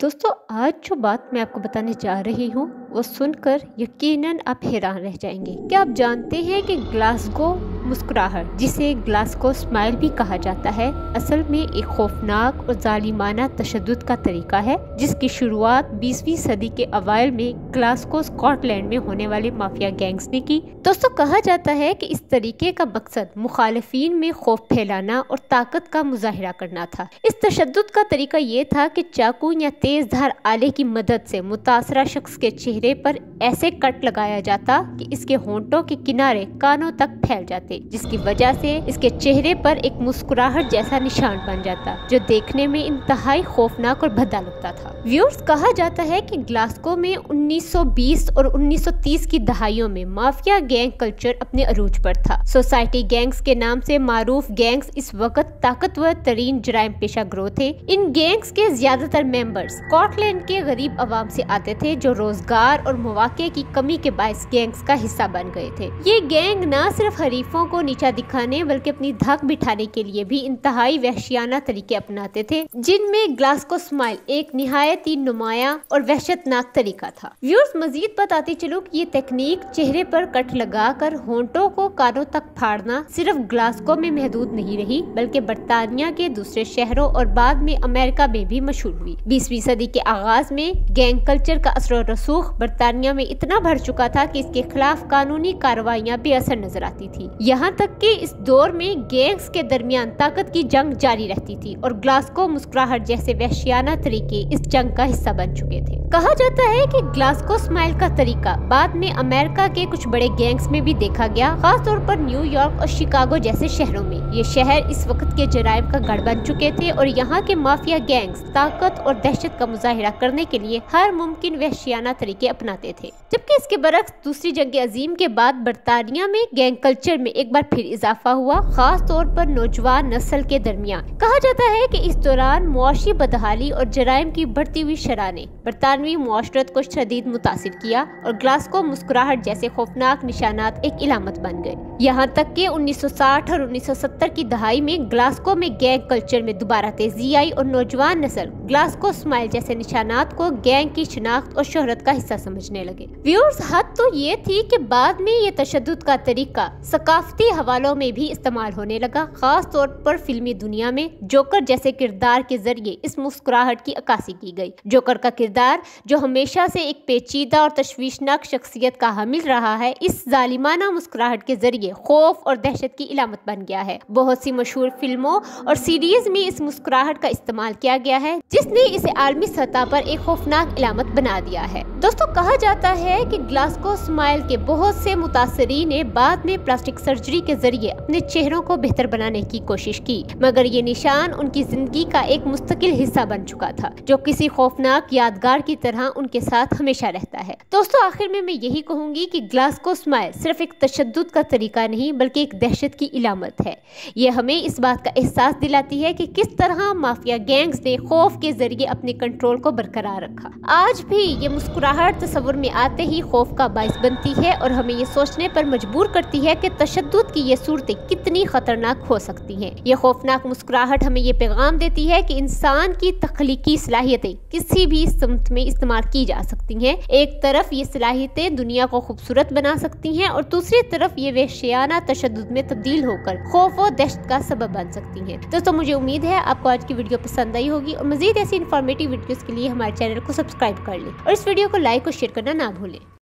दोस्तों, आज जो बात मैं आपको बताने जा रही हूँ वो सुनकर यकीनन आप हैरान रह जाएंगे। क्या आप जानते हैं कि ग्लासगो मुस्कुराहट, जिसे ग्लासगो स्माइल भी कहा जाता है, असल में एक खौफनाक और जालिमाना तशद्दुद का तरीका है जिसकी शुरुआत 20वीं सदी के अवाइल में ग्लासगो स्कॉटलैंड में होने वाले माफिया गैंग्स ने की। दोस्तों, कहा जाता है कि इस तरीके का मकसद मुखालिफिन में खौफ फैलाना और ताकत का मुजाहिरा करना था। इस तशद्दुद का तरीका ये था कि चाकू या तेज धार आले की मदद से मुतासरा शख्स के चेहरे पर ऐसे कट लगाया जाता कि इसके होंठों के किनारे कानों तक फैल जाते, जिसकी वजह से इसके चेहरे पर एक मुस्कुराहट जैसा निशान बन जाता जो देखने में इंतहाई खौफनाक और भद्दा लगता था। व्यूअर्स, कहा जाता है कि ग्लासगो में 1920 और 1930 की दहाइयों में माफिया गैंग कल्चर अपने अरूज पर था। सोसाइटी गैंग्स के नाम से मारूफ गैंग्स इस वक्त ताकतवर तरीन जराइम पेशा ग्रोह थे। इन गैंग्स के ज्यादातर मेंबर्स स्कॉटलैंड के गरीब आवाम से आते थे जो रोजगार और मौके की कमी के बायस गैंग्स का हिस्सा बन गए थे। ये गैंग न सिर्फ हरीफों को नीचा दिखाने बल्कि अपनी धाक बिठाने के लिए भी इंतहाई वहशियाना तरीके अपनाते थे, जिनमें ग्लासगो स्माइल एक निहायत ही नुमाया और वहशतनाक तरीका था। व्यूअर्स, मजीद बताती चलो कि ये तकनीक चेहरे पर कट लगाकर होंठों को कानों तक फाड़ना सिर्फ ग्लासगो में महदूद नहीं रही, बल्कि बरतानिया के दूसरे शहरों और बाद में अमेरिका में भी मशहूर हुई। 20वीं सदी के आगाज में गैंग कल्चर का असर और रसूख बरतानिया में इतना बढ़ चुका था कि इसके खिलाफ कानूनी कार्रवाइयां बेअसर नजर आती थी। यहाँ तक कि इस दौर में गैंग्स के दरमियान ताकत की जंग जारी रहती थी और ग्लासगो मुस्कुराहट जैसे वहशियाना तरीके इस जंग का हिस्सा बन चुके थे। कहा जाता है कि ग्लासगो स्माइल का तरीका बाद में अमेरिका के कुछ बड़े गैंग्स में भी देखा गया, खास तौर पर न्यूयॉर्क और शिकागो जैसे शहरों में। ये शहर इस वक्त के जराइम का गढ़ बन चुके थे और यहाँ के माफिया गैंग्स ताकत और दहशत का मुजाहिरा करने के लिए हर मुमकिन वहशियाना तरीके अपनाते थे। जबकि इसके बरक्स दूसरी जंग अजीम के बाद बरतानिया में गैंग कल्चर में एक बार फिर इजाफा हुआ, खास तौर पर नौजवान नस्ल के दरमियान। कहा जाता है कि इस दौरान मुआशी बदहाली और जराइम की बढ़ती हुई शरह ने बरतानवी मुआशरत को शदीद मुतासिर किया और ग्लासगो मुस्कुराहट जैसे खौफनाक निशानात एक इलामत बन गए। यहाँ तक कि 1960 और 1970 की दहाई में ग्लासगो में गैंग कल्चर में दोबारा तेजी आई और नौजवान नस्ल ग्लासगो स्माइल जैसे निशानात को गैंग की शिनाख्त और शोहरत का हिस्सा समझने लगे। व्यूअर्स, हद तो ये थी कि बाद में ये तशद्दुद का तरीका सकाफती हवालों में भी इस्तेमाल होने लगा, खास तौर पर फिल्मी दुनिया में जोकर जैसे किरदार के जरिए इस मुस्कुराहट की अक्कासी की गई। जोकर का किरदार, जो हमेशा से एक पेचीदा और तशवीशनाक शख्सियत का हामिल रहा है, इस जालिमाना मुस्कुराहट के जरिए खौफ और दहशत की इलामत बन गया है। बहुत सी मशहूर फिल्मों और सीरीज में इस मुस्कुराहट का इस्तेमाल किया गया है, जिसने इसे आलमी सतह पर एक खौफनाक इलामत बना दिया है। दोस्तों, कहा जाता है कि ग्लासगो स्माइल के बहुत से मुतासरीन ने बाद में प्लास्टिक सर्जरी के जरिए अपने चेहरों को बेहतर बनाने की कोशिश की, मगर ये निशान उनकी जिंदगी का एक मुस्तकिल हिस्सा बन चुका था, जो किसी खौफनाक यादगार की तरह उनके साथ हमेशा रहता है। दोस्तों, आखिर में मैं यही कहूंगी कि ग्लासगो स्माइल सिर्फ एक तशद्दुद का तरीका नहीं बल्कि एक दहशत की इलामत है। ये हमें इस बात का एहसास दिलाती है कि किस तरह माफिया गैंग्स ने खौफ के जरिए अपने कंट्रोल को बरकरार रखा। आज भी ये मुस्कुराहट तस्वुर में आते ही खौफ का बाइस बनती है और हमें ये सोचने पर मजबूर करती है कि तशद्दुद की ये सूरतें कितनी खतरनाक हो सकती हैं। ये खौफनाक मुस्कुराहट हमें ये पैगाम देती है कि इंसान की तख्लीकी सलाहियतें किसी भी समत में इस्तेमाल की जा सकती हैं। एक तरफ ये सलाहियतें दुनिया को खूबसूरत बना सकती हैं और दूसरी तरफ ये वहशियाना तशद्दुद में तब्दील होकर खौफ और दहशत का सबब बन सकती हैं। दोस्तों, मुझे उम्मीद है आपको आज की वीडियो पसंद आई होगी और मजीद ऐसी इन्फॉर्मेटिव वीडियोस के लिए हमारे चैनल को सब्सक्राइब कर लें और इस वीडियो को लाइक और शेयर करना ना भूलें।